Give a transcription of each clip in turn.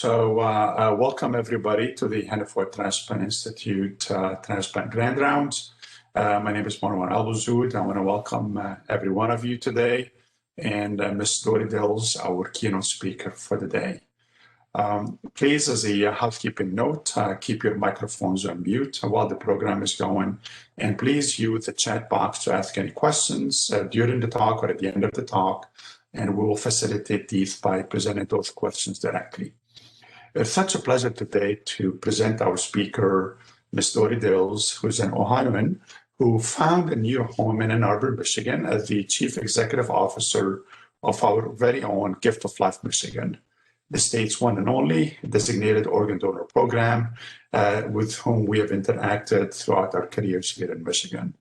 Welcome everybody to the Hannaford Transplant Institute Transplant Grand Rounds. My name is Marwan Al-Bozoud. I want to welcome every one of you today, and Ms. Dorrie Dils, our keynote speaker for the day. Please, as a housekeeping note, keep your microphones on mute while the program is going, and please use the chat box to ask any questions during the talk or at the end of the talk, and we will facilitate these by presenting those questions directly. It's such a pleasure today to present our speaker, Ms. Dorrie Dils, who's an Ohioan who found a new home in Ann Arbor, Michigan, as the Chief Executive Officer of our very own Gift of Life Michigan, the state's one and only designated organ donor program with whom we have interacted throughout our careers here in Michigan.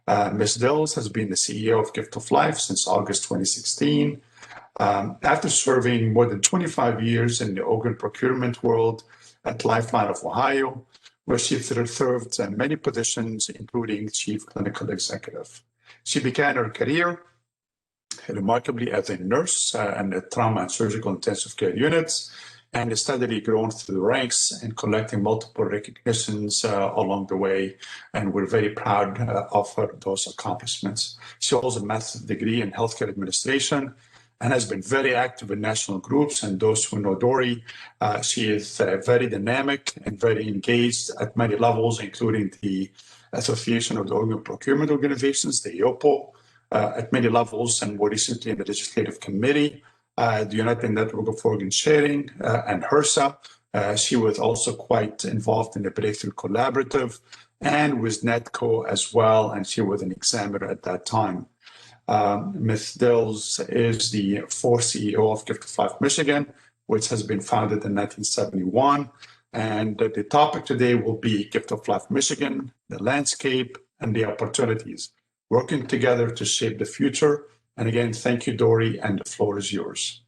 Ms. Dils has been the CEO of Gift of Life since August 2016. After serving more than 25 years in the organ procurement world at Lifeline of Ohio, where she served many positions, including Chief Clinical Executive. She began her career remarkably as a nurse in the trauma and surgical intensive care units, and has steadily grown through the ranks and collecting multiple recognitions along the way. And we're very proud of those accomplishments. She holds a master's degree in healthcare administration and has been very active in national groups. And those who know Dorrie, she is very dynamic and very engaged at many levels, including the Association of the Organ Procurement Organizations, the IOPO, at many levels, and more recently in the Legislative Committee, the United Network of Organ Sharing, and HRSA. She was also quite involved in the Breakthrough Collaborative and with NETCO as well, and she was an examiner at that time. Ms. Dils is the fourth CEO of Gift of Life Michigan, which has been founded in 1971. And the topic today will be Gift of Life Michigan, the landscape and the opportunities, working together to shape the future. And again, thank you, Dorrie, and the floor is yours.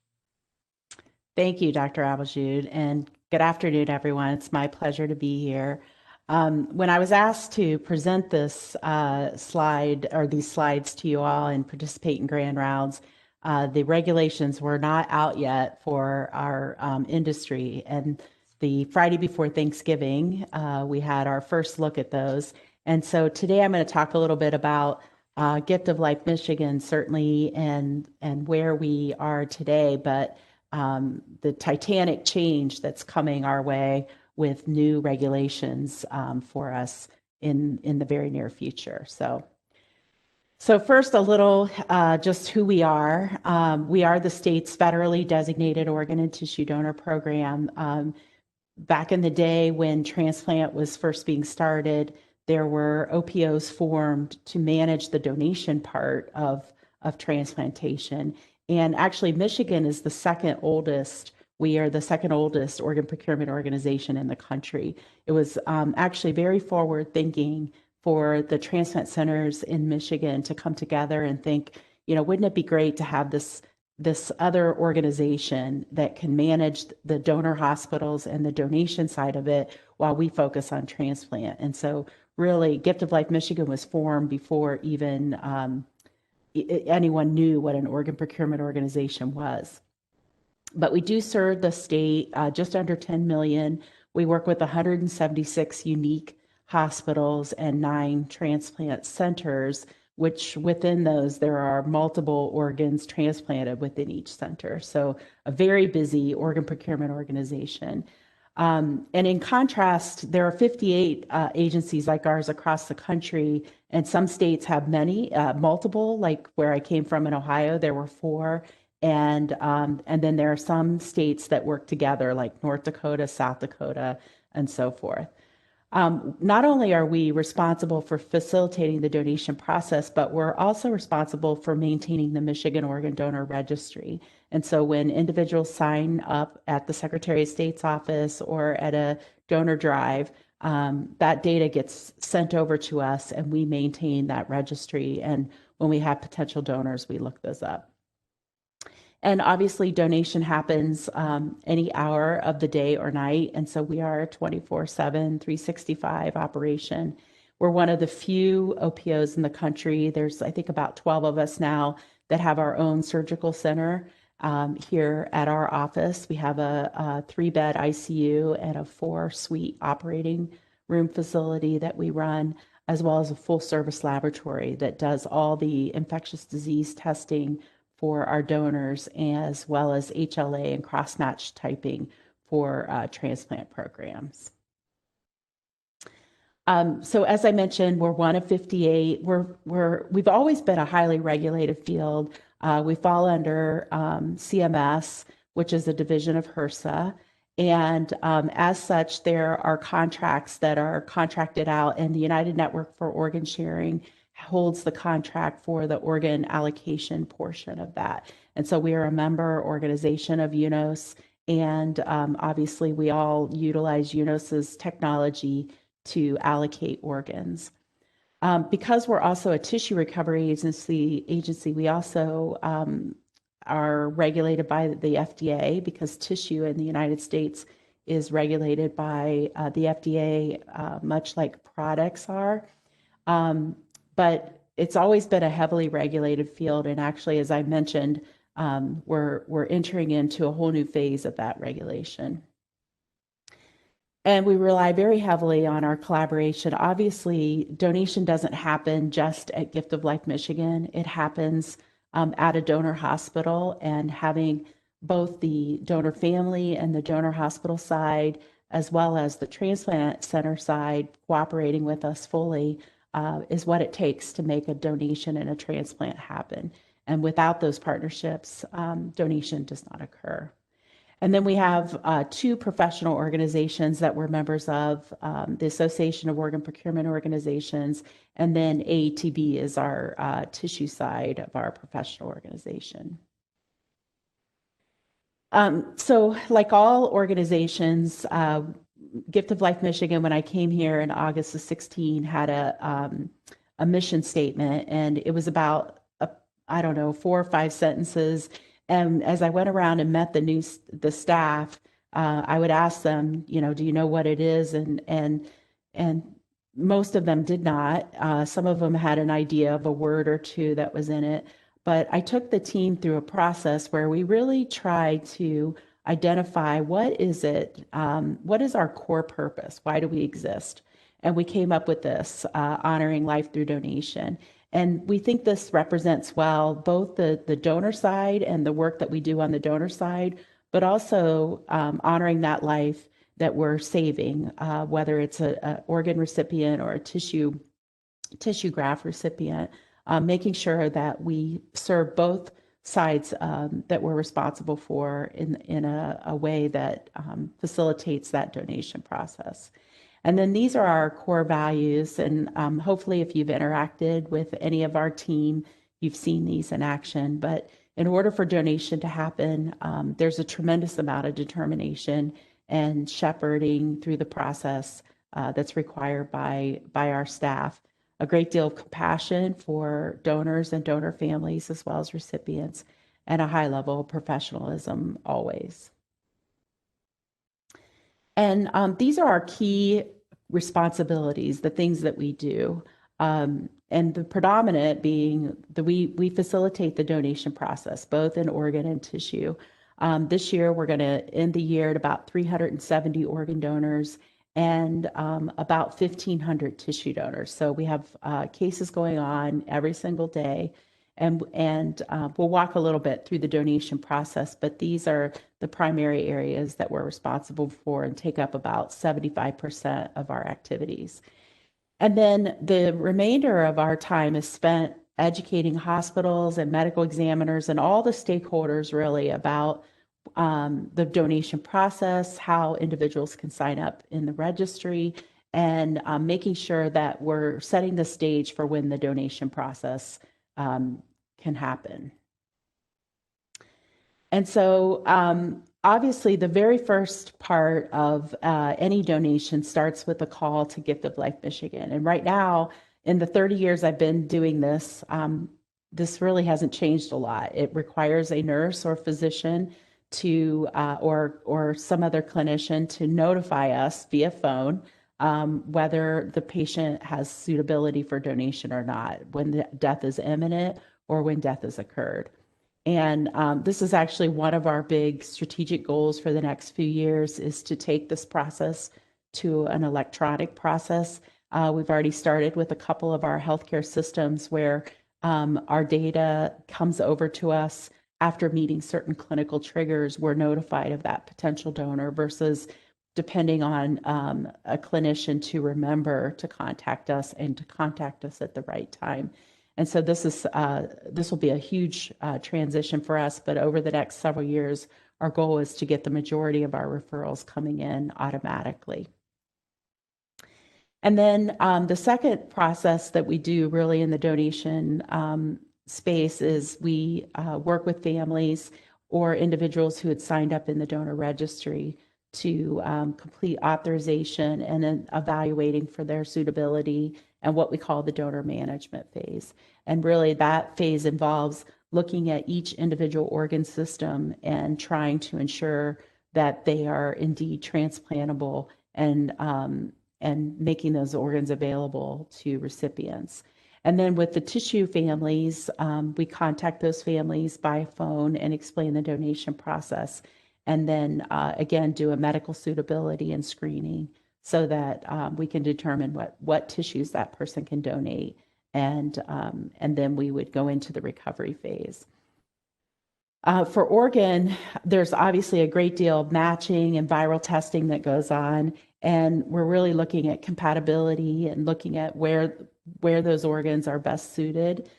Thank you, Dr. Al-Bozoud, and good afternoon, everyone. It's my pleasure to be here. When I was asked to present this slide or these slides to you all and participate in Grand Rounds, the regulations were not out yet for our industry. And the Friday before Thanksgiving, we had our first look at those. And so today I'm going to talk a little bit about Gift of Life Michigan, certainly, and where we are today, but the titanic change that's coming our way with new regulations for us in the very near future. So first, a little just who we are. We are the state's federally designated organ and tissue donor program. Back in the day when transplant was first being started, there were OPOs formed to manage the donation part of transplantation. And actually, Michigan is the second oldest. We are the second oldest organ procurement organization in the country. It was actually very forward thinking for the transplant centers in Michigan to come together and think, wouldn't it be great to have this other organization that can manage the donor hospitals and the donation side of it while we focus on transplant. And so really, Gift of Life Michigan was formed before even anyone knew what an organ procurement organization was. But we do serve the state just under 10 million. We work with 176 unique hospitals and 9 transplant centers, which within those, there are multiple organs transplanted within each center. So a very busy organ procurement organization. And in contrast, there are 58 agencies like ours across the country, and some states have many, multiple, like where I came from in Ohio, there were 4. And then there are some states that work together, like North Dakota, South Dakota, and so forth. Not only are we responsible for facilitating the donation process, but we're also responsible for maintaining the Michigan Organ Donor Registry. And so when individuals sign up at the Secretary of State's office or at a donor drive, that data gets sent over to us and we maintain that registry. And when we have potential donors, we look those up. And obviously donation happens any hour of the day or night. And so we are a 24/7, 365 operation. We're one of the few OPOs in the country. There's, I think, about 12 of us now that have our own surgical center. here at our office. We have a 3-bed ICU and a 4-suite operating room facility that we run, as well as a full-service laboratory that does all the infectious disease testing for our donors, as well as HLA and cross-match typing for transplant programs. So as I mentioned, we're one of 58. We've always been a highly regulated field. We fall under CMS, which is a division of HRSA. And as such, there are contracts that are contracted out, and the United Network for Organ Sharing holds the contract for the organ allocation portion of that. And so we are a member organization of UNOS, and obviously we all utilize UNOS's technology to allocate organs. Because we're also a tissue recovery agency, we also are regulated by the FDA, because tissue in the United States is regulated by the FDA, much like products are. But it's always been a heavily regulated field, and actually, as I mentioned, we're entering into a whole new phase of that regulation. And we rely very heavily on our collaboration. Obviously, donation doesn't happen just at Gift of Life Michigan. It happens at a donor hospital, and having both the donor family and the donor hospital side, as well as the transplant center side, cooperating with us fully is what it takes to make a donation and a transplant happen. And without those partnerships, donation does not occur. And then we have 2 professional organizations that we're members of, the Association of Organ Procurement Organizations, and then AETB is our tissue side of our professional organization. So like all organizations, Gift of Life Michigan, when I came here in August of 16, had a mission statement, and it was about, I don't know, 4 or 5 sentences. And as I went around and met the staff, I would ask them, do you know what it is? And most of them did not. Some of them had an idea of a word or 2 that was in it. But I took the team through a process where we really tried to identify what is our core purpose? Why do we exist? And we came up with this, honoring life through donation. And we think this represents well both the donor side and the work that we do on the donor side, but also honoring that life that we're saving, whether it's an organ recipient or a tissue graft recipient, making sure that we serve both sides that we're responsible for in a way that facilitates that donation process. And then these are our core values, and hopefully if you've interacted with any of our team, you've seen these in action. But in order for donation to happen, there's a tremendous amount of determination and shepherding through the process that's required by our staff. A great deal of compassion for donors and donor families, as well as recipients, and a high level of professionalism always. And these are our key responsibilities, the things that we do. And the predominant being we facilitate the donation process, both in organ and tissue. This year, we're going to end the year at about 370 organ donors and about 1,500 tissue donors. So we have cases going on every single day. And we'll walk a little bit through the donation process, but these are the primary areas that we're responsible for and take up about 75% of our activities. And then the remainder of our time is spent educating hospitals and medical examiners and all the stakeholders really about the donation process, how individuals can sign up in the registry, and making sure that we're setting the stage for when the donation process can happen. And so obviously the very first part of any donation starts with a call to Gift of Life Michigan. And right now, in the 30 years I've been doing this, this really hasn't changed a lot. It requires a nurse or physician to, or some other clinician to notify us via phone whether the patient has suitability for donation or not, when the death is imminent or when death has occurred. And this is actually one of our big strategic goals for the next few years, is to take this process to an electronic process. We've already started with a couple of our healthcare systems where our data comes over to us after meeting certain clinical triggers. We're notified of that potential donor versus depending on a clinician to remember to contact us and to contact us at the right time. And so this will be a huge transition for us, but over the next several years, our goal is to get the majority of our referrals coming in automatically. And then the second process that we do really in the donation space is we work with families or individuals who had signed up in the donor registry to complete authorization and then evaluating for their suitability and what we call the donor management phase. And really that phase involves looking at each individual organ system and trying to ensure that they are indeed transplantable and making those organs available to recipients. And then with the tissue families, we contact those families by phone and explain the donation process. And then again, do a medical suitability and screening so that we can determine what tissues that person can donate. And then we would go into the recovery phase. For organ, there's obviously a great deal of matching and viral testing that goes on. And we're really looking at compatibility and looking at where those organs are best suited.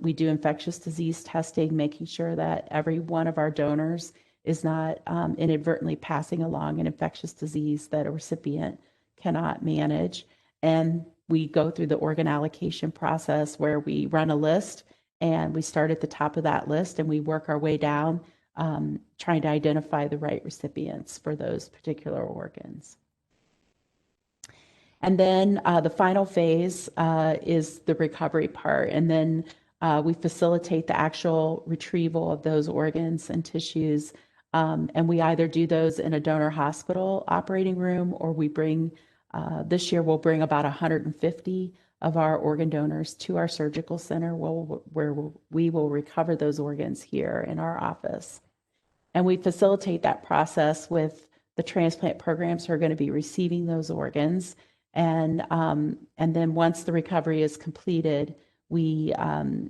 We do infectious disease testing, making sure that every one of our donors is not inadvertently passing along an infectious disease that a recipient cannot manage. And we go through the organ allocation process where we run a list and we start at the top of that list and we work our way down, trying to identify the right recipients for those particular organs. And then the final phase is the recovery part. And then we facilitate the actual retrieval of those organs and tissues. And we either do those in a donor hospital operating room, or we bring, this year we'll bring about 150 of our organ donors to our surgical center where we will recover those organs here in our office. And we facilitate that process with the transplant programs who are going to be receiving those organs. And then once the recovery is completed, we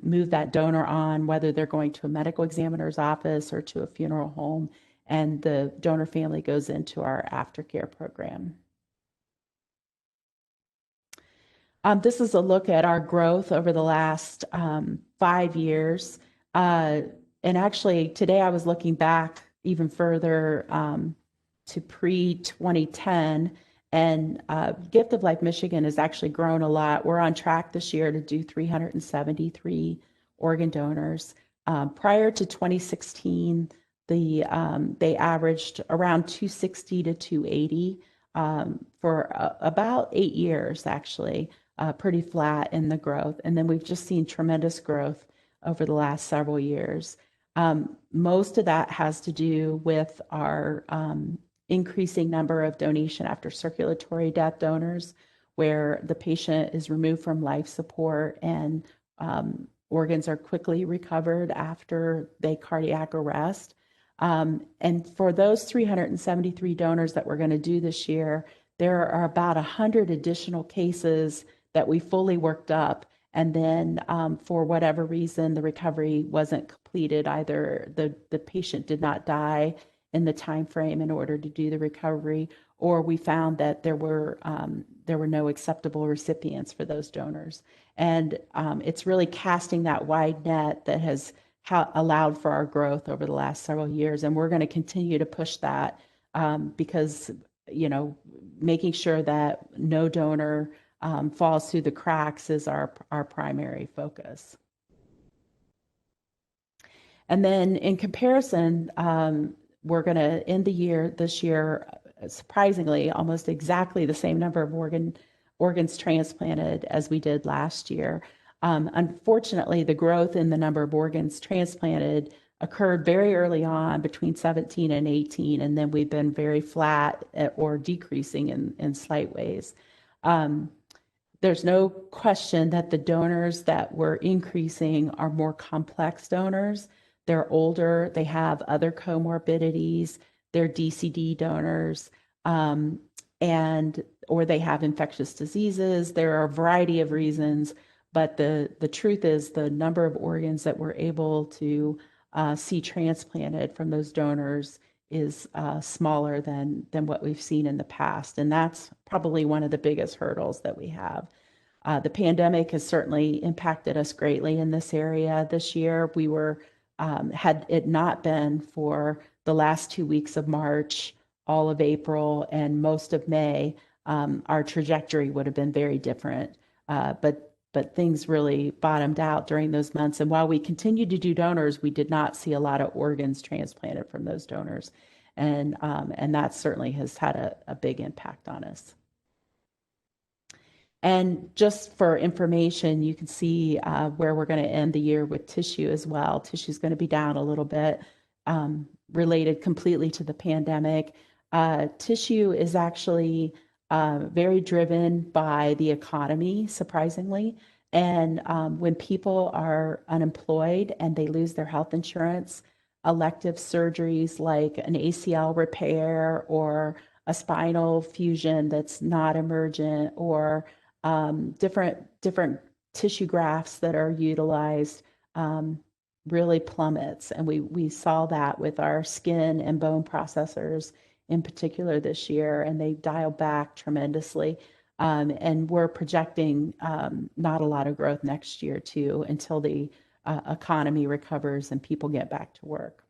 move that donor on, whether they're going to a medical examiner's office or to a funeral home, and the donor family goes into our aftercare program. This is a look at our growth over the last 5 years. And actually, today I was looking back even further to pre-2010, and Gift of Life Michigan has actually grown a lot. We're on track this year to do 373 organ donors. Prior to 2016, they averaged around 260 to 280 for about 8 years, actually. Pretty flat in the growth. And then we've just seen tremendous growth over the last several years. Most of that has to do with our increasing number of donation after circulatory death donors, where the patient is removed from life support and organs are quickly recovered after they cardiac arrest. And for those 373 donors that we're going to do this year, there are about 100 additional cases that we fully worked up. And then for whatever reason, the recovery wasn't completed. Either the patient did not die in the time frame in order to do the recovery, or we found that there were no acceptable recipients for those donors. And it's really casting that wide net that has allowed for our growth over the last several years. And we're going to continue to push that because, making sure that no donor falls through the cracks is our primary focus. And then in comparison, we're going to end the year this year, surprisingly, almost exactly the same number of organs transplanted as we did last year. Unfortunately, the growth in the number of organs transplanted occurred very early on between 17 and 18, and then we've been very flat or decreasing in slight ways. There's no question that the donors that we're increasing are more complex donors. they're older, they have other comorbidities, they're DCD donors, and or they have infectious diseases. There are a variety of reasons, but the truth is the number of organs that we're able to see transplanted from those donors is smaller than what we've seen in the past, and that's probably one of the biggest hurdles that we have. The pandemic has certainly impacted us greatly in this area this year. We were, had it not been for the last 2 weeks of March, all of April, and most of May, our trajectory would have been very different. But things really bottomed out during those months. And while we continued to do donors, we did not see a lot of organs transplanted from those donors. And that certainly has had a big impact on us. And just for information, you can see where we're going to end the year with tissue as well. Tissue is going to be down a little bit, related completely to the pandemic. Tissue is actually very driven by the economy, surprisingly. And when people are unemployed and they lose their health insurance, elective surgeries like an ACL repair or a spinal fusion that's not emergent, or different tissue grafts that are utilized, really plummets. And we saw that with our skin and bone processors in particular this year, and they dialed back tremendously. And we're projecting not a lot of growth next year too, until the economy recovers and people get back to work.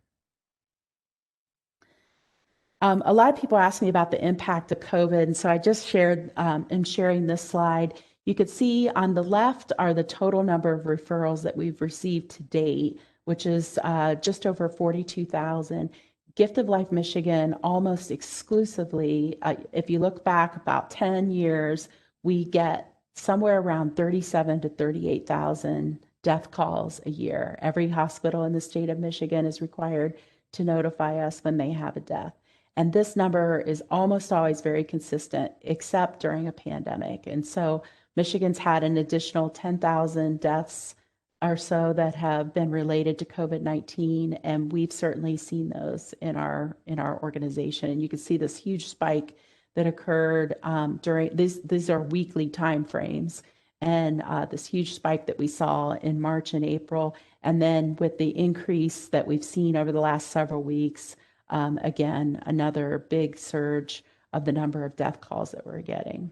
A lot of people ask me about the impact of COVID, and so I just shared, am sharing this slide. You could see on the left are the total number of referrals that we've received to date, which is just over 42,000. Gift of Life Michigan, almost exclusively, if you look back about 10 years, we get somewhere around 37 to 38,000 death calls a year. Every hospital in the state of Michigan is required to notify us when they have a death. And this number is almost always very consistent, except during a pandemic. And so Michigan's had an additional 10,000 deaths or so that have been related to COVID-19, and we've certainly seen those in our organization. And you can see this huge spike that occurred during these are weekly time frames, and this huge spike that we saw in March and April, and then with the increase that we've seen over the last several weeks. Again, another big surge of the number of death calls that we're getting.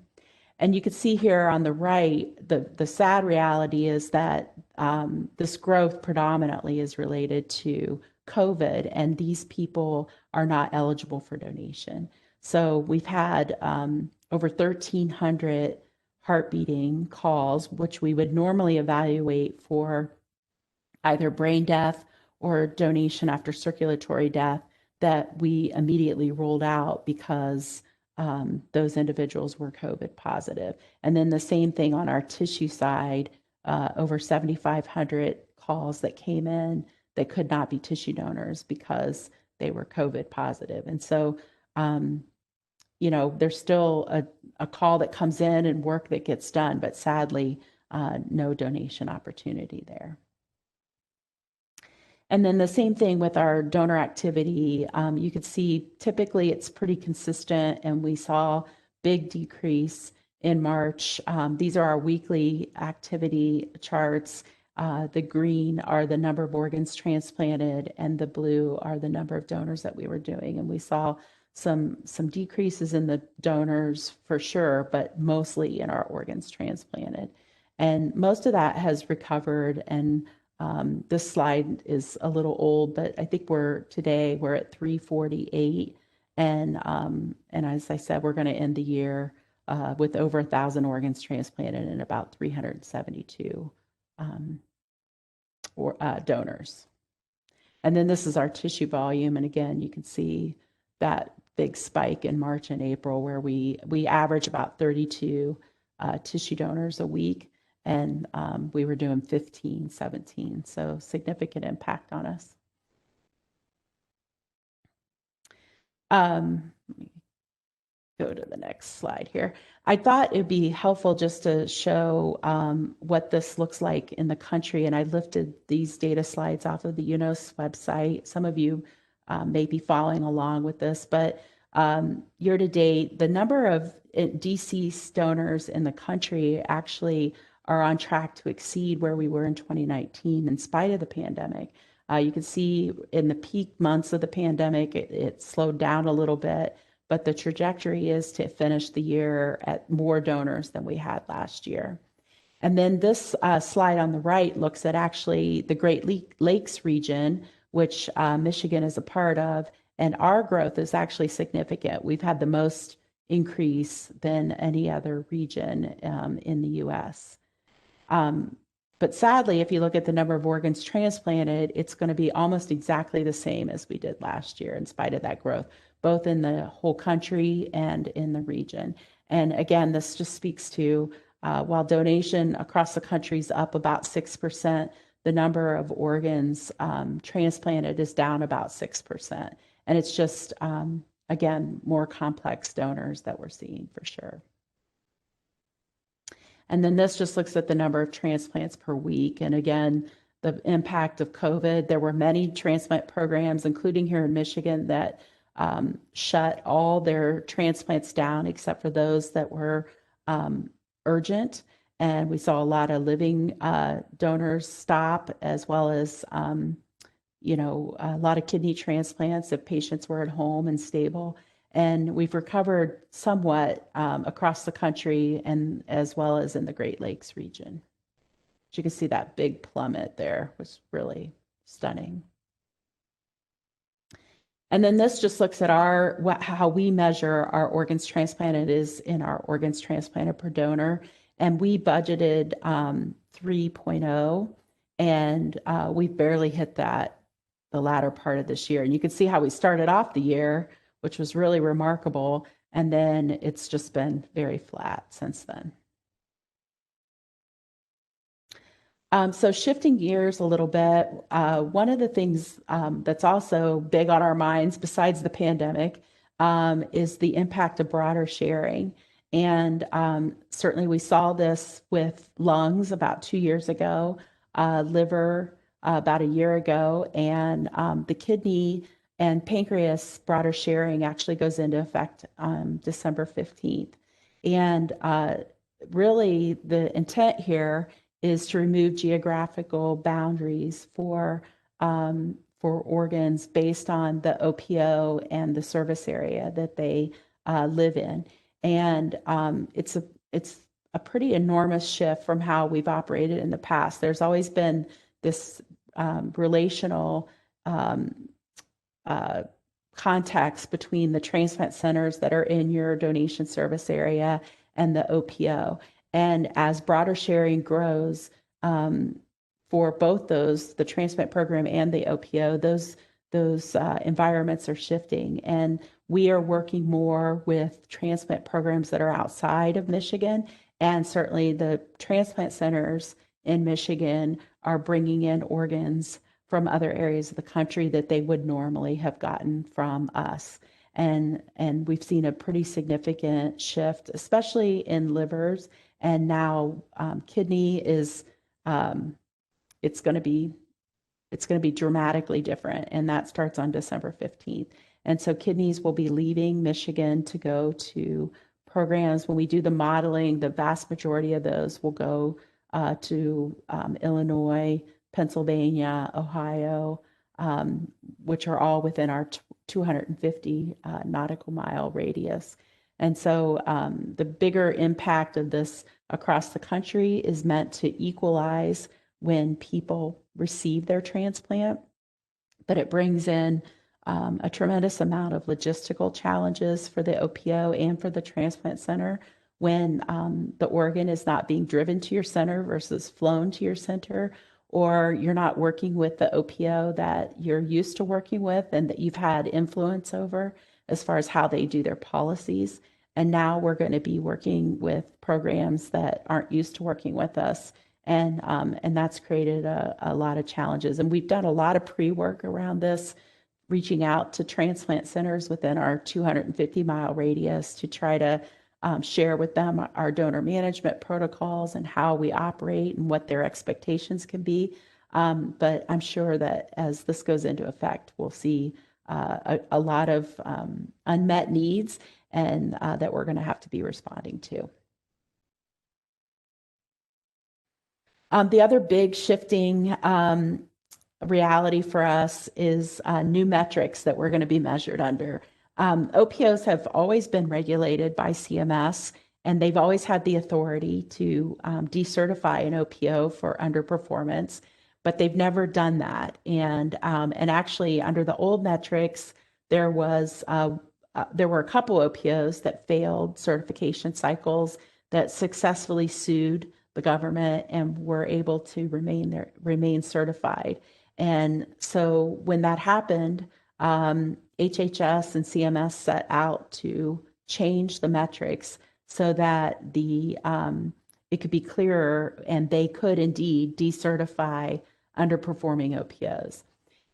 And you can see here on the right, the sad reality is that this growth predominantly is related to COVID, and these people are not eligible for donation. So we've had over 1,300 heart beating calls, which we would normally evaluate for either brain death or donation after circulatory death, that we immediately ruled out because those individuals were COVID positive. And then the same thing on our tissue side, over 7,500 calls that came in that could not be tissue donors because they were COVID positive. And so, there's still a call that comes in and work that gets done, but sadly, no donation opportunity there. And then the same thing with our donor activity. You could see typically it's pretty consistent, and we saw big decrease in March. These are our weekly activity charts. The green are the number of organs transplanted, and the blue are the number of donors that we were doing. And we saw some decreases in the donors for sure, but mostly in our organs transplanted. And most of that has recovered, and this slide is a little old, but I think we're at 348, and as I said, we're going to end the year with over 1,000 organs transplanted and about 372 donors. And then this is our tissue volume, and again, you can see that big spike in March and April where we average about 32 tissue donors a week. And we were doing 15, 17, so significant impact on us. go to the next slide here. I thought it'd be helpful just to show what this looks like in the country. And I lifted these data slides off of the UNOS website. Some of you may be following along with this, but year to date, the number of deceased donors in the country actually are on track to exceed where we were in 2019 in spite of the pandemic. You can see in the peak months of the pandemic, it slowed down a little bit, but the trajectory is to finish the year at more donors than we had last year. And then this slide on the right looks at actually the Great Lakes region, which Michigan is a part of, and our growth is actually significant. We've had the most increase than any other region in the US. But sadly, if you look at the number of organs transplanted, it's going to be almost exactly the same as we did last year, in spite of that growth, both in the whole country and in the region. And again, this just speaks to while donation across the country is up about 6%, the number of organs transplanted is down about 6%. And it's just, again, more complex donors that we're seeing for sure. And then this just looks at the number of transplants per week. And again, the impact of COVID. There were many transplant programs, including here in Michigan, that shut all their transplants down except for those that were urgent. And we saw a lot of living donors stop, as well as a lot of kidney transplants if patients were at home and stable. And we've recovered somewhat across the country and as well as in the Great Lakes region. As you can see, that big plummet there was really stunning. And then this just looks at how we measure our organs transplanted is in our organs transplanted per donor. And we budgeted 3.0, and we've barely hit that the latter part of this year. And you can see how we started off the year, which was really remarkable. And then it's just been very flat since then. So shifting gears a little bit, one of the things that's also big on our minds besides the pandemic is the impact of broader sharing. And certainly we saw this with lungs about 2 years ago, liver about a year ago, and the kidney and pancreas broader sharing actually goes into effect on December 15th. And really the intent here is to remove geographical boundaries for organs based on the OPO and the service area that they live in. And it's a pretty enormous shift from how we've operated in the past. There's always been this relational context between the transplant centers that are in your donation service area and the OPO. And as broader sharing grows for both those, the transplant program and the OPO, those environments are shifting. And we are working more with transplant programs that are outside of Michigan. And certainly the transplant centers in Michigan are bringing in organs from other areas of the country that they would normally have gotten from us. And we've seen a pretty significant shift, especially in livers. And now kidney is, it's going to be dramatically different. And that starts on December 15th. And so kidneys will be leaving Michigan to go to programs. When we do the modeling, the vast majority of those will go to Illinois, Pennsylvania, Ohio, which are all within our 250 nautical mile radius. And so the bigger impact of this across the country is meant to equalize when people receive their transplant, but it brings in a tremendous amount of logistical challenges for the OPO and for the transplant center when the organ is not being driven to your center versus flown to your center, or you're not working with the OPO that you're used to working with and that you've had influence over as far as how they do their policies. And now we're going to be working with programs that aren't used to working with us. And that's created a lot of challenges. And we've done a lot of pre-work around this reaching out to transplant centers within our 250-mile radius to try to share with them our donor management protocols and how we operate and what their expectations can be. But I'm sure that as this goes into effect, we'll see a lot of unmet needs and that we're going to have to be responding to. The other big shifting reality for us is new metrics that we're going to be measured under. OPOs have always been regulated by CMS, and they've always had the authority to decertify an OPO for underperformance, but they've never done that. And actually, under the old metrics, there were a couple OPOs that failed certification cycles that successfully sued the government and were able to remain certified. And so when that happened, HHS and CMS set out to change the metrics so that it could be clearer and they could indeed decertify underperforming OPOs.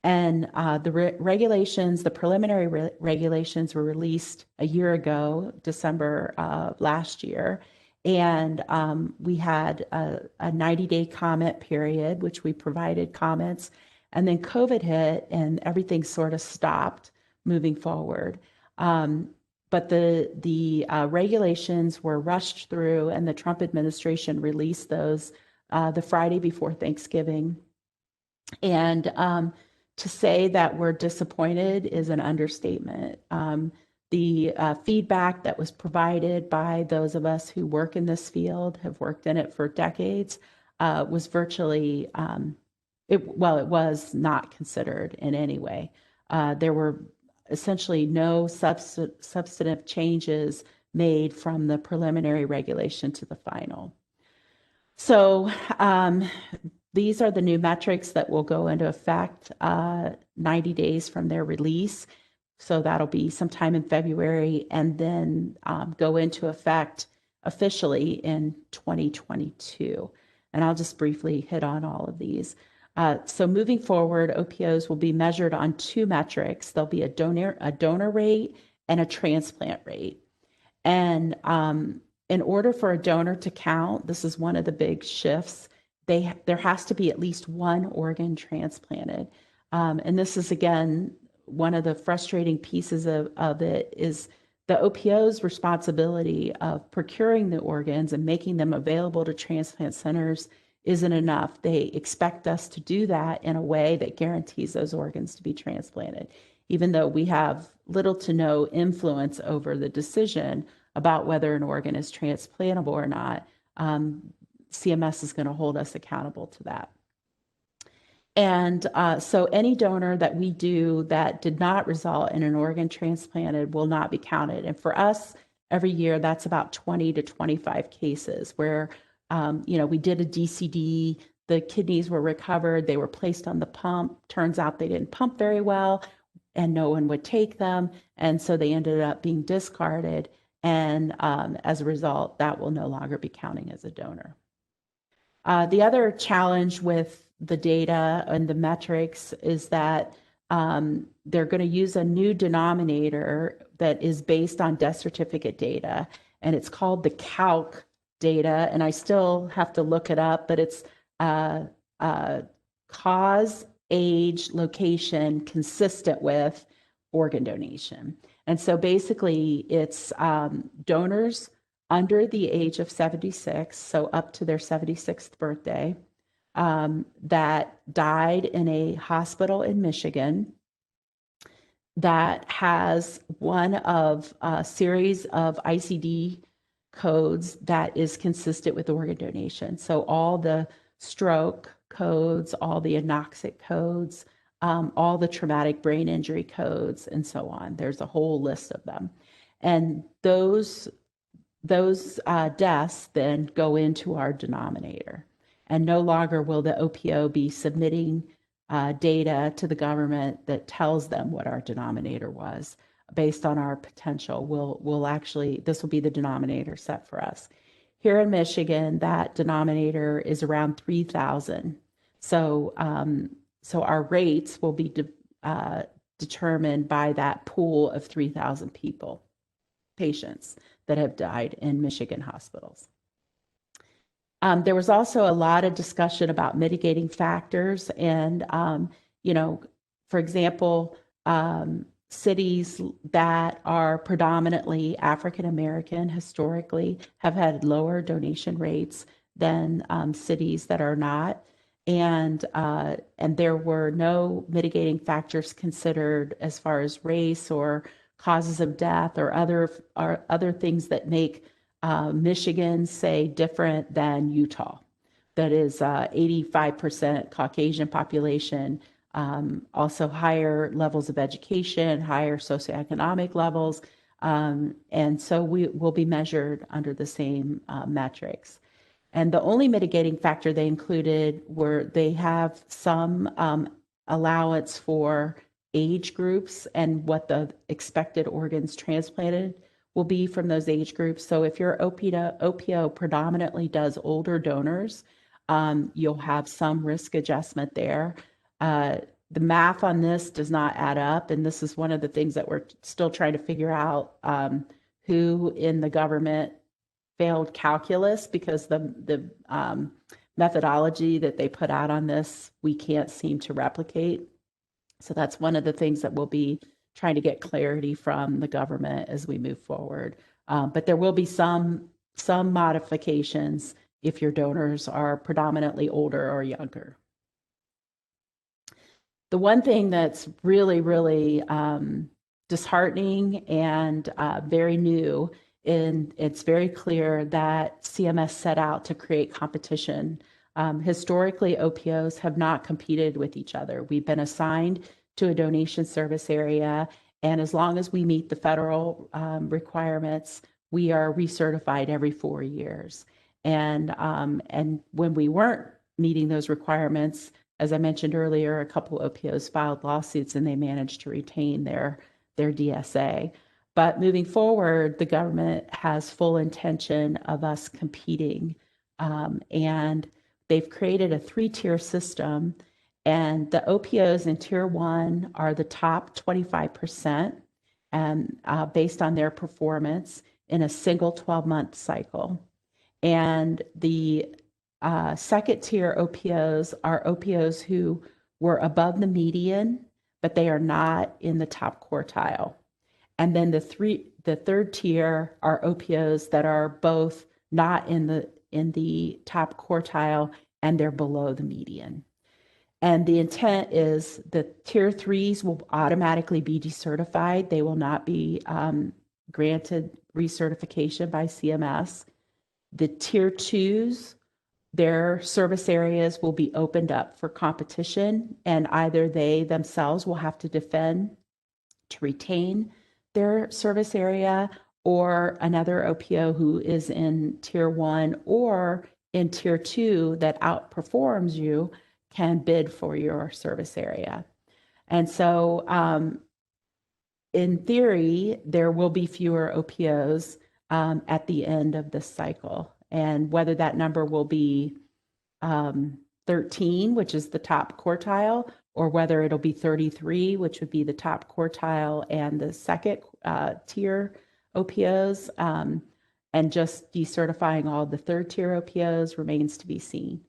And the regulations, the preliminary regulations were released a year ago, December last year. And we had a 90-day comment period, which we provided comments. And then COVID hit and everything sort of stopped moving forward. But the regulations were rushed through, and the Trump administration released those the Friday before Thanksgiving. And to say that we're disappointed is an understatement. The feedback that was provided by those of us who work in this field, have worked in it for decades, was virtually, it was not considered in any way. There were essentially no substantive changes made from the preliminary regulation to the final. So these are the new metrics that will go into effect 90 days from their release. So that'll be sometime in February, and then go into effect officially in 2022. And I'll just briefly hit on all of these. So moving forward, OPOs will be measured on two metrics. There'll be a donor rate and a transplant rate. And in order for a donor to count, this is one of the big shifts, there has to be at least one organ transplanted. And this is, again, one of the frustrating pieces of it is the OPO's responsibility of procuring the organs and making them available to transplant centers isn't enough. They expect us to do that in a way that guarantees those organs to be transplanted, even though we have little to no influence over the decision about whether an organ is transplantable or not. CMS is going to hold us accountable to that. And so any donor that we do that did not result in an organ transplanted will not be counted. And for us, every year, that's about 20 to 25 cases where, we did a DCD, the kidneys were recovered, they were placed on the pump. Turns out they didn't pump very well and no one would take them. And so they ended up being discarded. And as a result, that will no longer be counting as a donor. The other challenge with the data and the metrics is that they're going to use a new denominator that is based on death certificate data, and it's called the calc data, and I still have to look it up, but it's cause, age, location consistent with organ donation. And so basically it's donors under the age of 76, so up to their 76th birthday, that died in a hospital in Michigan that has one of a series of ICD codes that is consistent with organ donation. So all the stroke codes, all the anoxic codes, all the traumatic brain injury codes, and so on. There's a whole list of them. And those deaths then go into our denominator. And no longer will the OPO be submitting data to the government that tells them what our denominator was based on our potential. This will be the denominator set for us. Here in Michigan, that denominator is around 3,000. So our rates will be determined by that pool of 3,000 patients that have died in Michigan hospitals. There was also a lot of discussion about mitigating factors and, for example, cities that are predominantly African American historically have had lower donation rates than cities that are not. And there were no mitigating factors considered as far as race or causes of death or other things that make Michigan, say, different than Utah. That is 85% Caucasian population, also higher levels of education, higher socioeconomic levels. And so we will be measured under the same metrics. And the only mitigating factor they included were they have some allowance for age groups and what the expected organs transplanted will be from those age groups. So if your OPO predominantly does older donors, you'll have some risk adjustment there. The math on this does not add up, and this is one of the things that we're still trying to figure out, who in the government failed calculus, because the methodology that they put out on this, we can't seem to replicate. So that's one of the things that we'll be trying to get clarity from the government as we move forward. But there will be some modifications if your donors are predominantly older or younger. The one thing that's really, really disheartening and very new, and it's very clear that CMS set out to create competition. Historically, OPOs have not competed with each other. We've been assigned to a donation service area, and as long as we meet the federal requirements, we are recertified every 4 years. And when we weren't meeting those requirements, as I mentioned earlier, a couple of OPOs filed lawsuits and they managed to retain their DSA. But moving forward, the government has full intention of us competing, and they've created a 3-tier system, and the OPOs in Tier 1 are the top 25% and based on their performance in a single 12-month cycle. And the second tier OPOs are OPOs who were above the median, but they are not in the top quartile. And then the third tier are OPOs that are both not in the top quartile and they're below the median. And the intent is that Tier 3s will automatically be decertified. They will not be granted recertification by CMS. The Tier 2s, their service areas will be opened up for competition, and either they themselves will have to defend to retain their service area, or another OPO who is in Tier 1 or in Tier 2 that outperforms you can bid for your service area. And so in theory, there will be fewer OPOs at the end of this cycle. And whether that number will be 13, which is the top quartile, or whether it'll be 33, which would be the top quartile and the second tier OPOs, and just decertifying all the third tier OPOs remains to be seen.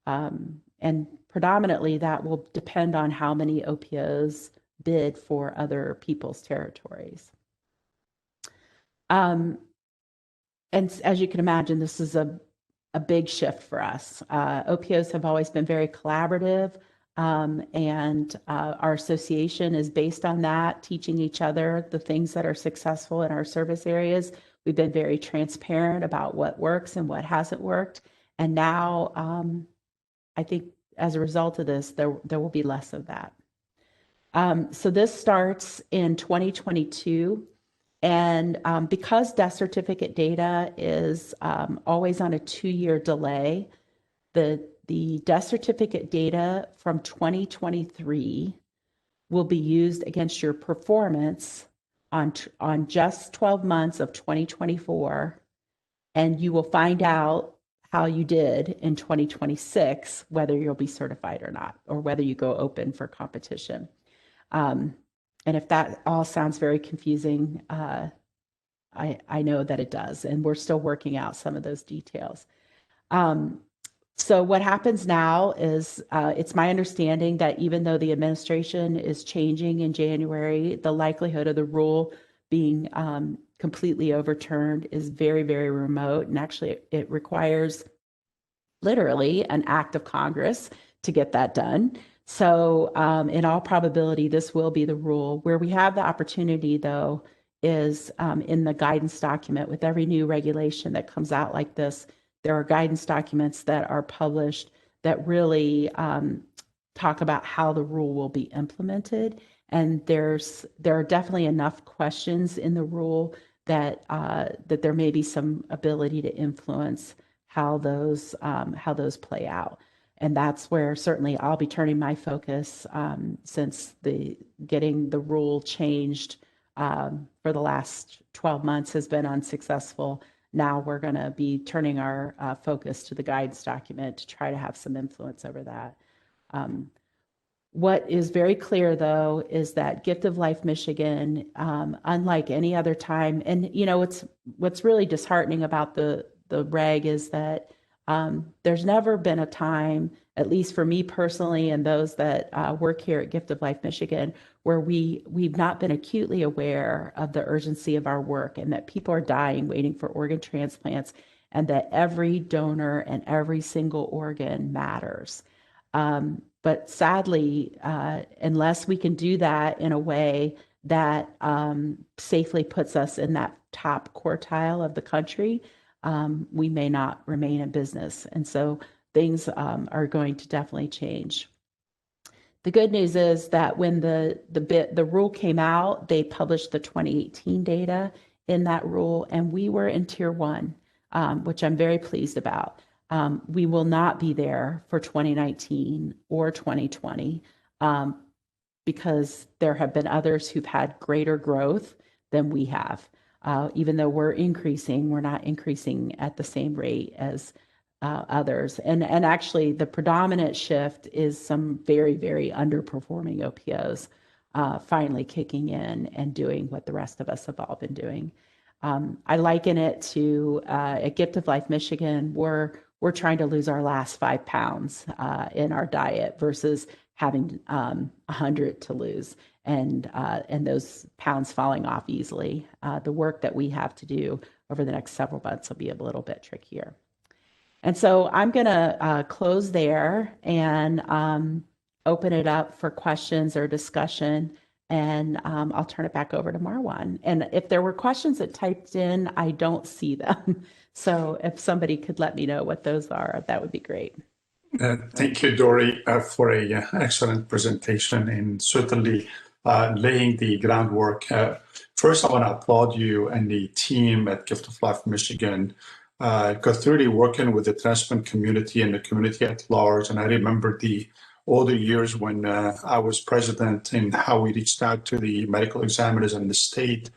And predominantly that will depend on how many OPOs bid for other people's territories. And as you can imagine, this is a big shift for us. OPOs have always been very collaborative, and our association is based on that, teaching each other the things that are successful in our service areas. We've been very transparent about what works and what hasn't worked. And now I think as a result of this, there will be less of that. So this starts in 2022. And because death certificate data is always on a 2-year delay, the death certificate data from 2023 will be used against your performance on just 12 months of 2024. And you will find out how you did in 2026, whether you'll be certified or not, or whether you go open for competition. And if that all sounds very confusing, I know that it does, and we're still working out some of those details. So what happens now is it's my understanding that even though the administration is changing in January, the likelihood of the rule being completely overturned is very, very remote. And actually, it requires literally an act of Congress to get that done. So in all probability, this will be the rule. Where we have the opportunity, though, is in the guidance document. With every new regulation that comes out like this, there are guidance documents that are published that really talk about how the rule will be implemented. And there are definitely enough questions in the rule that that there may be some ability to influence how those play out. And that's where certainly I'll be turning my focus since getting the rule changed for the last 12 months has been unsuccessful. Now we're going to be turning our focus to the guidance document to try to have some influence over that. What is very clear, though, is that Gift of Life Michigan, unlike any other time, and what's really disheartening about the reg is that there's never been a time, at least for me personally and those that work here at Gift of Life Michigan, where we've not been acutely aware of the urgency of our work and that people are dying waiting for organ transplants, and that every donor and every single organ matters. But sadly, unless we can do that in a way that safely puts us in that top quartile of the country, we may not remain in business. And so things are going to definitely change. The good news is that when the rule came out, they published the 2018 data in that rule, and we were in tier 1, which I'm very pleased about. We will not be there for 2019 or 2020 because there have been others who've had greater growth than we have. Even though we're increasing, we're not increasing at the same rate as others. And actually, the predominant shift is some very, very underperforming OPOs finally kicking in and doing what the rest of us have all been doing. I liken it to at Gift of Life Michigan, we're trying to lose our last 5 pounds in our diet versus having 100 to lose and those pounds falling off easily. The work that we have to do over the next several months will be a little bit trickier. And so I'm going to close there and open it up for questions or discussion. And I'll turn it back over to Marwan. And if there were questions that typed in, I don't see them. So if somebody could let me know what those are, that would be great. Thank you, Dorrie, for an excellent presentation and certainly laying the groundwork. First, I want to applaud you and the team at Gift of Life Michigan because really working with the transplant community and the community at large. And I remember the older years when I was president and how we reached out to the medical examiners in the state.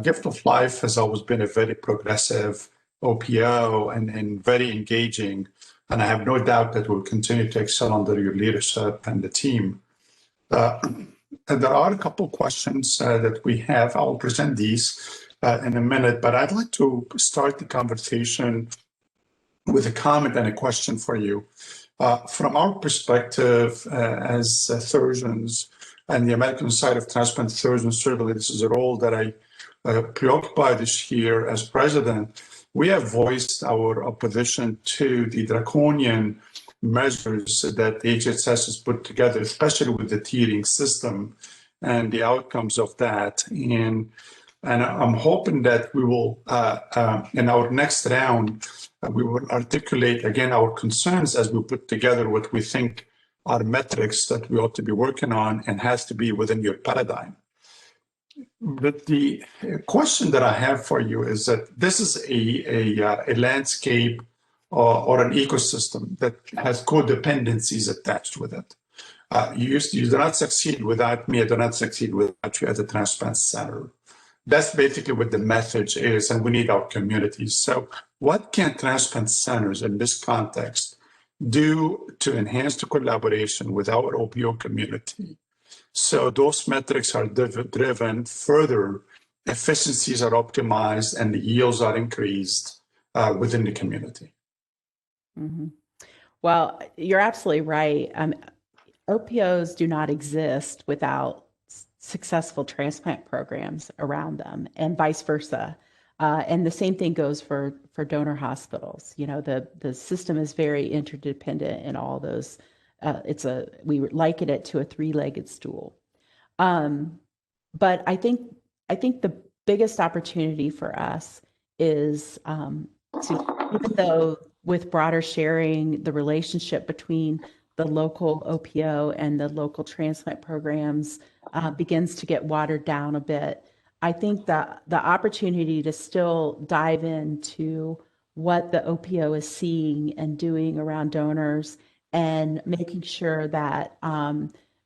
Gift of Life has always been a very progressive OPO and very engaging. And I have no doubt that we'll continue to excel under your leadership and the team. And there are a couple of questions that we have. I'll present these in a minute, but I'd like to start the conversation with a comment and a question for you. From our perspective as surgeons and the American Society of Transplant Surgeons, certainly this is a role that I preoccupy this year as president. We have voiced our opposition to the draconian measures that the HFHS has put together, especially with the tiering system and the outcomes of that. And I'm hoping that we will, in our next round, we will articulate again our concerns as we put together what we think are metrics that we ought to be working on and has to be within your paradigm. But the question that I have for you is that this is a landscape or an ecosystem that has codependencies attached with it. You do not succeed without me, I do not succeed without you as a transplant center. That's basically what the message is, and we need our communities. So what can transplant centers in this context do to enhance the collaboration with our OPO community So those metrics are driven further, efficiencies are optimized, and the yields are increased within the community. Mm-hmm. Well, you're absolutely right. OPOs do not exist without successful transplant programs around them, and vice versa. And the same thing goes for donor hospitals. You know, the system is very interdependent in all those. We liken it to a three-legged stool. But I think the biggest opportunity for us is even though with broader sharing, the relationship between the local OPO and the local transplant programs begins to get watered down a bit. I think that the opportunity to still dive into what the OPO is seeing and doing around donors and making sure that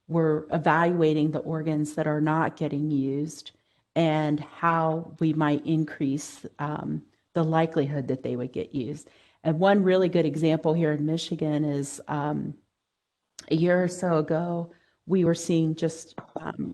we're evaluating the organs that are not getting used and how we might increase the likelihood that they would get used. And one really good example here in Michigan is a year or so ago, we were seeing just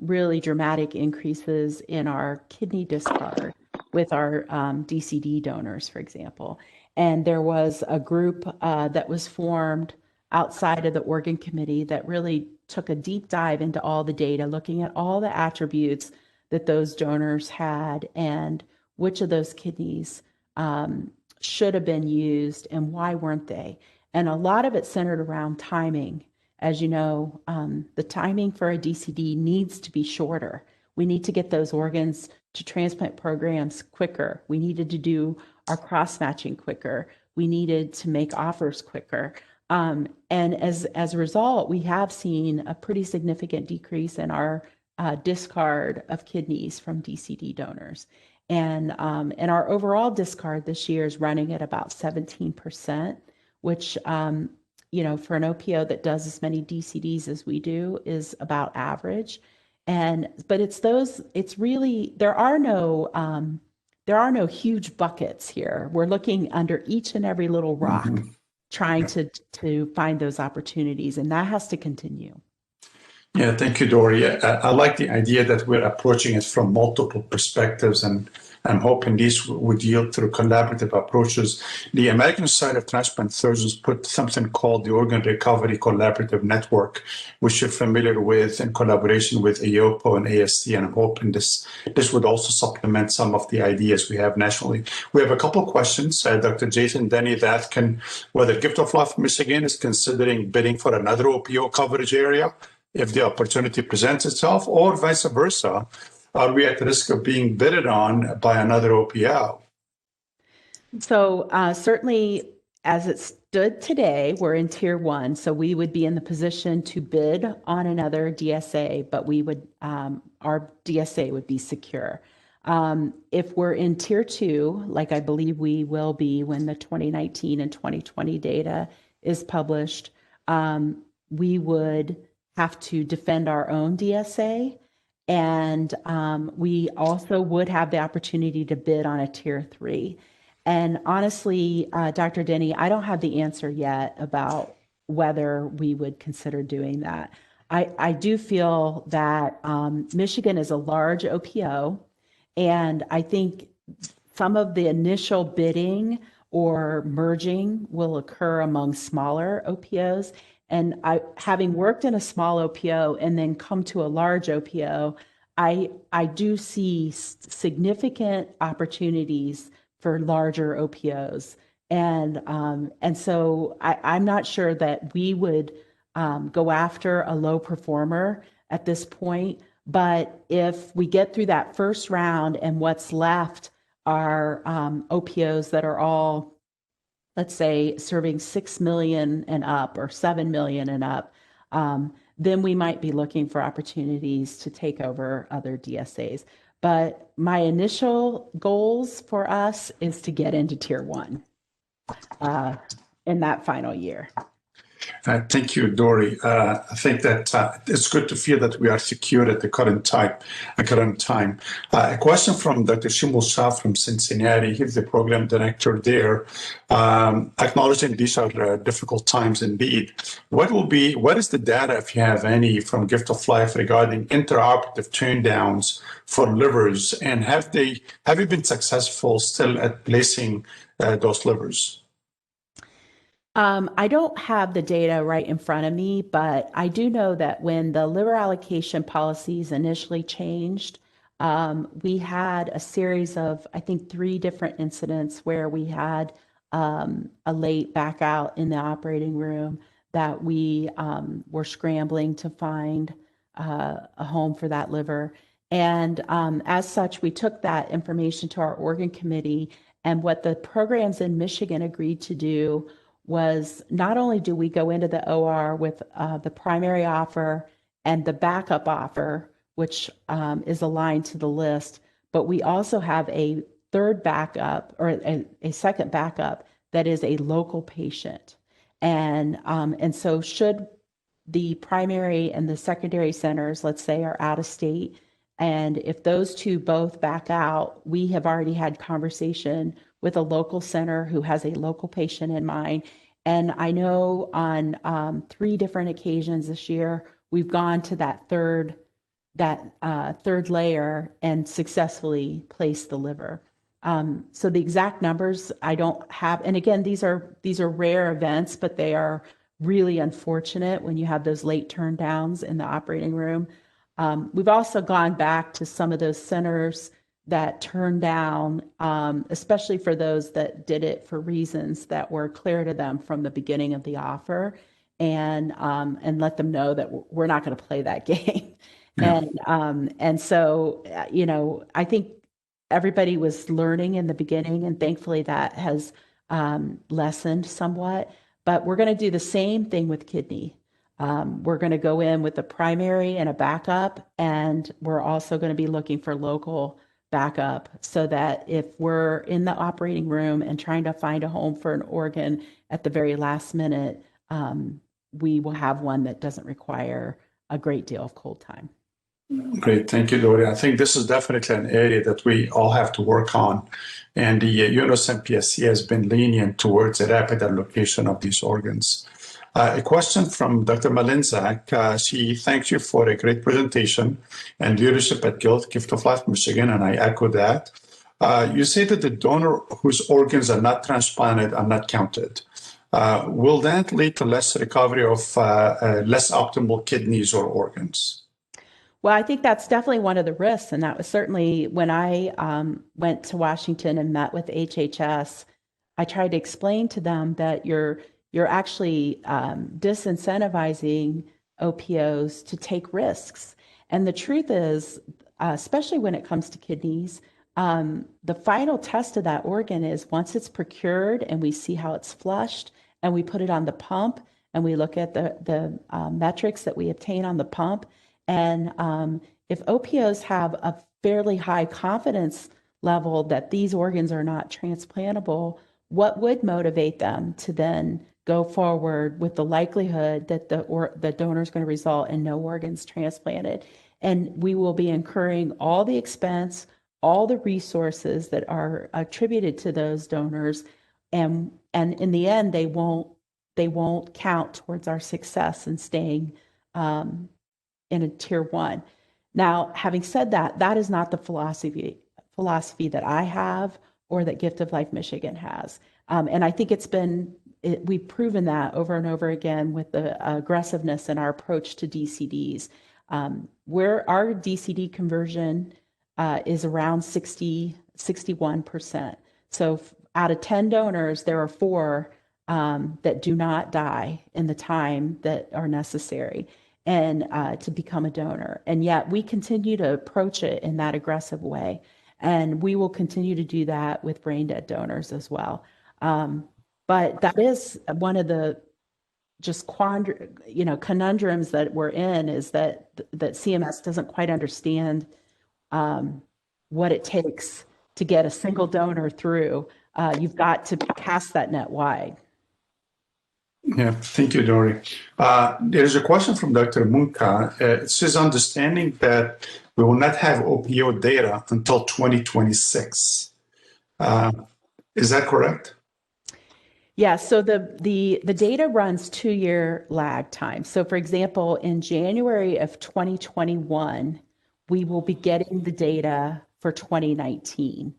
really dramatic increases in our kidney discard with our DCD donors, for example. And there was a group that was formed outside of the organ committee that really took a deep dive into all the data, looking at all the attributes that those donors had and which of those kidneys should have been used and why weren't they. And a lot of it centered around timing. As you know, the timing for a DCD needs to be shorter. We need to get those organs to transplant programs quicker. We needed to do our cross-matching quicker. We needed to make offers quicker. And as a result, we have seen a pretty significant decrease in our discard of kidneys from DCD donors. And our overall discard this year is running at about 17%, which you know, for an OPO that does as many DCDs as we do is about average. But it's really, there are no huge buckets here. We're looking under each and every little rock, trying to find those opportunities, and that has to continue. Yeah, thank you, Dorrie. I like the idea that we're approaching it from multiple perspectives, and I'm hoping these would yield through collaborative approaches. The American Society of Transplant Surgeons put something called the Organ Recovery Collaborative Network, which you're familiar with, in collaboration with AOPO and AST, and I'm hoping this would also supplement some of the ideas we have nationally. We have a couple of questions. Dr. Jason Denny, that can, whether Gift of Life Michigan is considering bidding for another OPO coverage area if the opportunity presents itself, or vice versa. Are we at risk of being bidded on by another OPO? So certainly, as it stood today, we're in tier 1, so we would be in the position to bid on another DSA, but we would our DSA would be secure. If we're in tier 2, like I believe we will be when the 2019 and 2020 data is published, we would have to defend our own DSA. And we also would have the opportunity to bid on a tier 3. And honestly, Dr. Denny, I don't have the answer yet about whether we would consider doing that. I do feel that Michigan is a large OPO, and I think some of the initial bidding or merging will occur among smaller OPOs. And having worked in a small OPO and then come to a large OPO, I do see significant opportunities for larger OPOs. And so I'm not sure that we would go after a low performer at this point. But if we get through that first round and what's left are OPOs that are all, let's say, serving 6 million and up or 7 million and up, then we might be looking for opportunities to take over other DSAs. But my initial goals for us is to get into tier 1 in that final year. Thank you, Dorrie. I think that it's good to feel that we are secure at the current time. A question from Dr. Shimul Shah from Cincinnati. He's the program director there. Acknowledging these are difficult times indeed. What is the data, if you have any, from Gift of Life regarding interoperative turndowns for livers, and have you been successful still at placing those livers? I don't have the data right in front of me, but I do know that when the liver allocation policies initially changed, we had a series of, I think, 3 different incidents where we had a late back out in the operating room that we were scrambling to find a home for that liver. And as such, we took that information to our organ committee, and what the programs in Michigan agreed to do was not only do we go into the OR with the primary offer and the backup offer, which is aligned to the list, but we also have a third backup or a second backup that is a local patient. And so should the primary and the secondary centers, let's say, are out of state, and if those two both back out, we have already had conversation with a local center who has a local patient in mind. And I know on 3 different occasions this year, we've gone to that third layer and successfully placed the liver. So the exact numbers I don't have, and again, these are rare events, but they are really unfortunate when you have those late turndowns in the operating room. We've also gone back to some of those centers that turned down, especially for those that did it for reasons that were clear to them from the beginning of the offer, and let them know that we're not going to play that game. Yeah. And so, I think everybody was learning in the beginning, and thankfully that has lessened somewhat. But we're going to do the same thing with kidney. We're going to go in with a primary and a backup, and we're also going to be looking for local backup so that if we're in the operating room and trying to find a home for an organ at the very last minute, we will have one that doesn't require a great deal of cold time. Great. Thank you, Dorrie. I think this is definitely an area that we all have to work on. And the UNOS-MPSC has been lenient towards the rapid allocation of these organs. A question from Dr. Malinzak. She thanks you for a great presentation and leadership at Gift of Life Michigan, and I echo that. You say that the donor whose organs are not transplanted are not counted. Will that lead to less recovery of less optimal kidneys or organs? Well, I think that's definitely one of the risks, and that was certainly when I went to Washington and met with HHS. I tried to explain to them that you're actually disincentivizing OPOs to take risks. And the truth is, especially when it comes to kidneys, the final test of that organ is once it's procured and we see how it's flushed and we put it on the pump and we look at the metrics that we obtain on the pump. And if OPOs have a fairly high confidence level that these organs are not transplantable, what would motivate them to then go forward with the likelihood that the donor is going to result in no organs transplanted? And we will be incurring all the expense, all the resources that are attributed to those donors, and in the end, they won't count towards our success in staying in a tier 1. Now, having said that, that is not the philosophy that I have or that Gift of Life Michigan has. And I think we've proven that over and over again with the aggressiveness in our approach to DCDs. Where our DCD conversion is around 61%. So out of 10 donors, there are 4 that do not die in the time that are necessary and to become a donor. And yet we continue to approach it in that aggressive way. And we will continue to do that with brain dead donors as well. But that is one of the just conundrums that we're in, is that CMS doesn't quite understand what it takes to get a single donor through. You've got to cast that net wide. Yeah, thank you, Dorrie. There's a question from Dr. Munka. It says, understanding that we will not have opioid data until 2026. Is that correct? Yeah, so the data runs 2-year lag time. So for example, in January of 2021, we will be getting the data for 2019.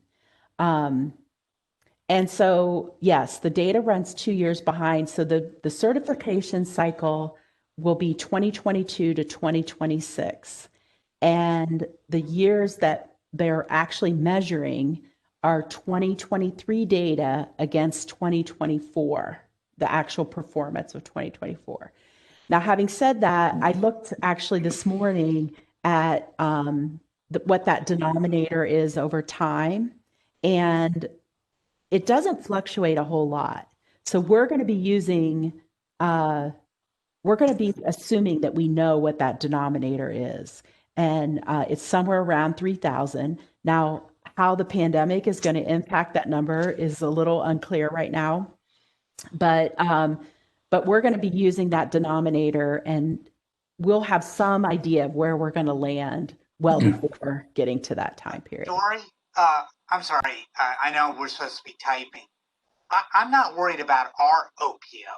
And so, yes, the data runs 2 years behind. So the certification cycle will be 2022 to 2026. And the years that they're actually measuring are 2023 data against 2024, the actual performance of 2024. Now, having said that, I looked actually this morning at what that denominator is over time, and it doesn't fluctuate a whole lot. So we're going to be using, we're going to be assuming that we know what that denominator is. And it's somewhere around 3,000. Now, how the pandemic is going to impact that number is a little unclear right now. But we're going to be using that denominator, and we'll have some idea of where we're going to land well before getting to that time period. Dorrie, I'm sorry. I know we're supposed to be typing. I'm not worried about our OPO.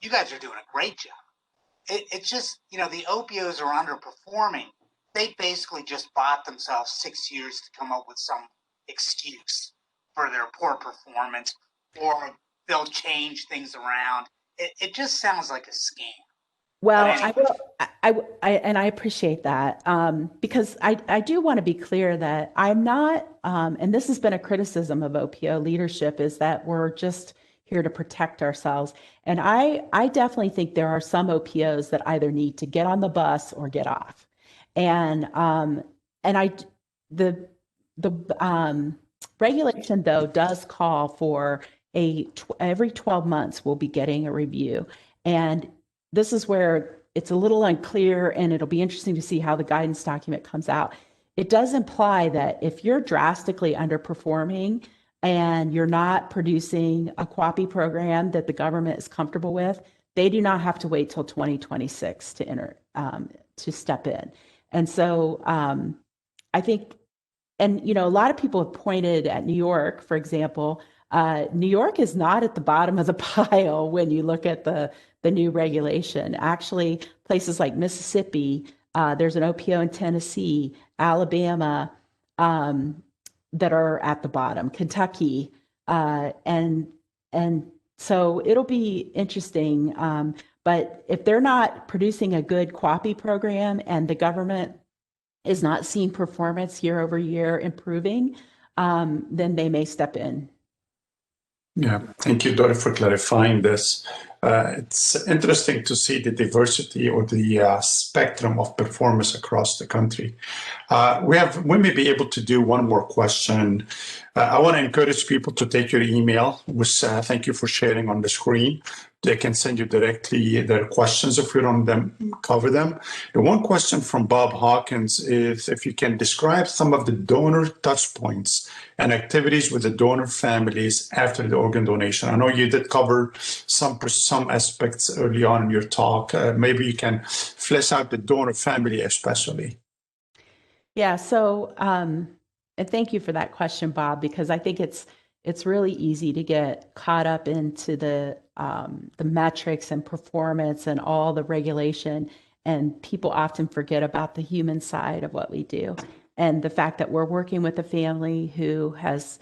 You guys are doing a great job. It's just, the OPOs are underperforming. They basically just bought themselves 6 years to come up with some excuse for their poor performance, or they'll change things around. It just sounds like a scam. Well, I appreciate that, because I do want to be clear that I'm not, and this has been a criticism of OPO leadership, is that we're just here to protect ourselves. And I definitely think there are some OPOs that either need to get on the bus or get off. And the regulation though does call for every 12 months we'll be getting a review. And this is where it's a little unclear, and it'll be interesting to see how the guidance document comes out. It does imply that if you're drastically underperforming and you're not producing a QAPI program that the government is comfortable with, they do not have to wait till 2026 to step in. And so I think, and a lot of people have pointed at New York, for example. New York is not at the bottom of the pile when you look at the new regulation. Actually, places like Mississippi, there's an OPO in Tennessee, Alabama, that are at the bottom, Kentucky, and so it'll be interesting. But if they're not producing a good QAPI program and the government is not seeing performance year over year improving, then they may step in. Yeah, thank you, Dorrie, for clarifying this. It's interesting to see the diversity or the spectrum of performance across the country. We may be able to do one more question. I want to encourage people to take your email, which thank you for sharing on the screen. They can send you directly their questions if we don't cover them. The one question from Bob Hawkins is if you can describe some of the donor touch points and activities with the donor families after the organ donation. I know you did cover some aspects early on in your talk. Maybe you can flesh out the donor family especially. Yeah, so and thank you for that question, Bob, because I think it's really easy to get caught up into the metrics and performance and all the regulation, and people often forget about the human side of what we do, and the fact that we're working with a family who has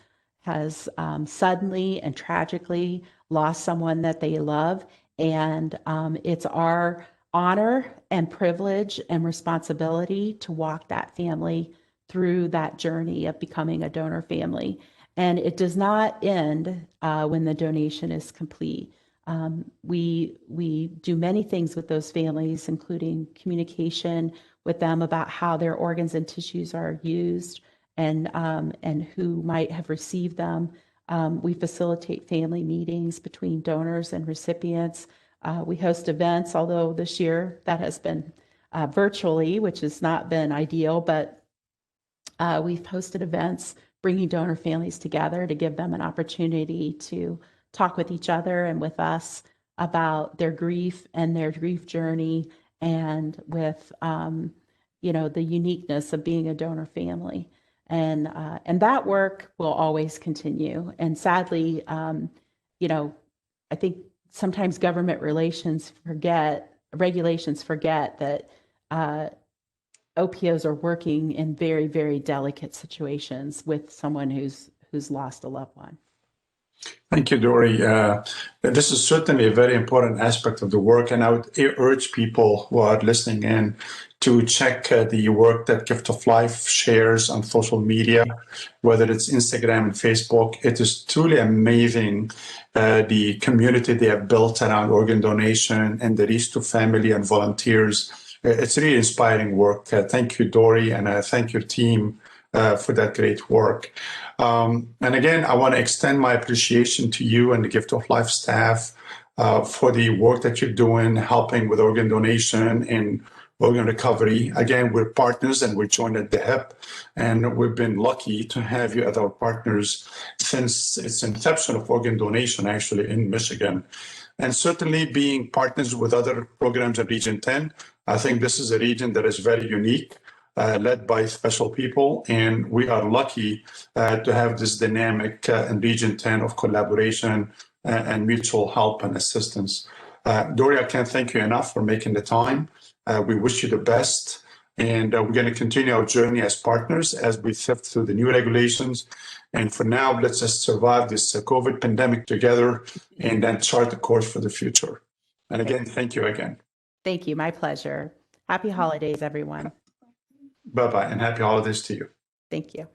suddenly and tragically lost someone that they love, and it's our honor and privilege and responsibility to walk that family through that journey of becoming a donor family. And it does not end when the donation is complete. We do many things with those families, including communication with them about how their organs and tissues are used and who might have received them. We facilitate family meetings between donors and recipients. We host events, although this year that has been virtually, which has not been ideal, but we've hosted events bringing donor families together to give them an opportunity to talk with each other and with us about their grief and their grief journey, and with the uniqueness of being a donor family. And that work will always continue. And sadly, I think sometimes government regulations forget that OPOs are working in very, very delicate situations with someone who's lost a loved one. Thank you, Dorrie. This is certainly a very important aspect of the work, and I would urge people who are listening in to check the work that Gift of Life shares on social media, whether it's Instagram and Facebook. It is truly amazing the community they have built around organ donation and the reach to family and volunteers. It's really inspiring work. Thank you, Dorrie, and thank your team for that great work. And again, I want to extend my appreciation to you and the Gift of Life staff for the work that you're doing, helping with organ donation and organ recovery. Again, we're partners and we're joined at the hip, and we've been lucky to have you as our partners since its inception of organ donation, actually, in Michigan. And certainly being partners with other programs in Region 10, I think this is a region that is very unique. Led by special people, and we are lucky to have this dynamic in Region 10 of collaboration and mutual help and assistance. Dorrie, I can't thank you enough for making the time. We wish you the best, and we're going to continue our journey as partners as we sift through the new regulations. And for now, let's just survive this COVID pandemic together and then chart the course for the future. And again, thank you again. Thank you. My pleasure. Happy holidays, everyone. Bye-bye, and happy holidays to you. Thank you.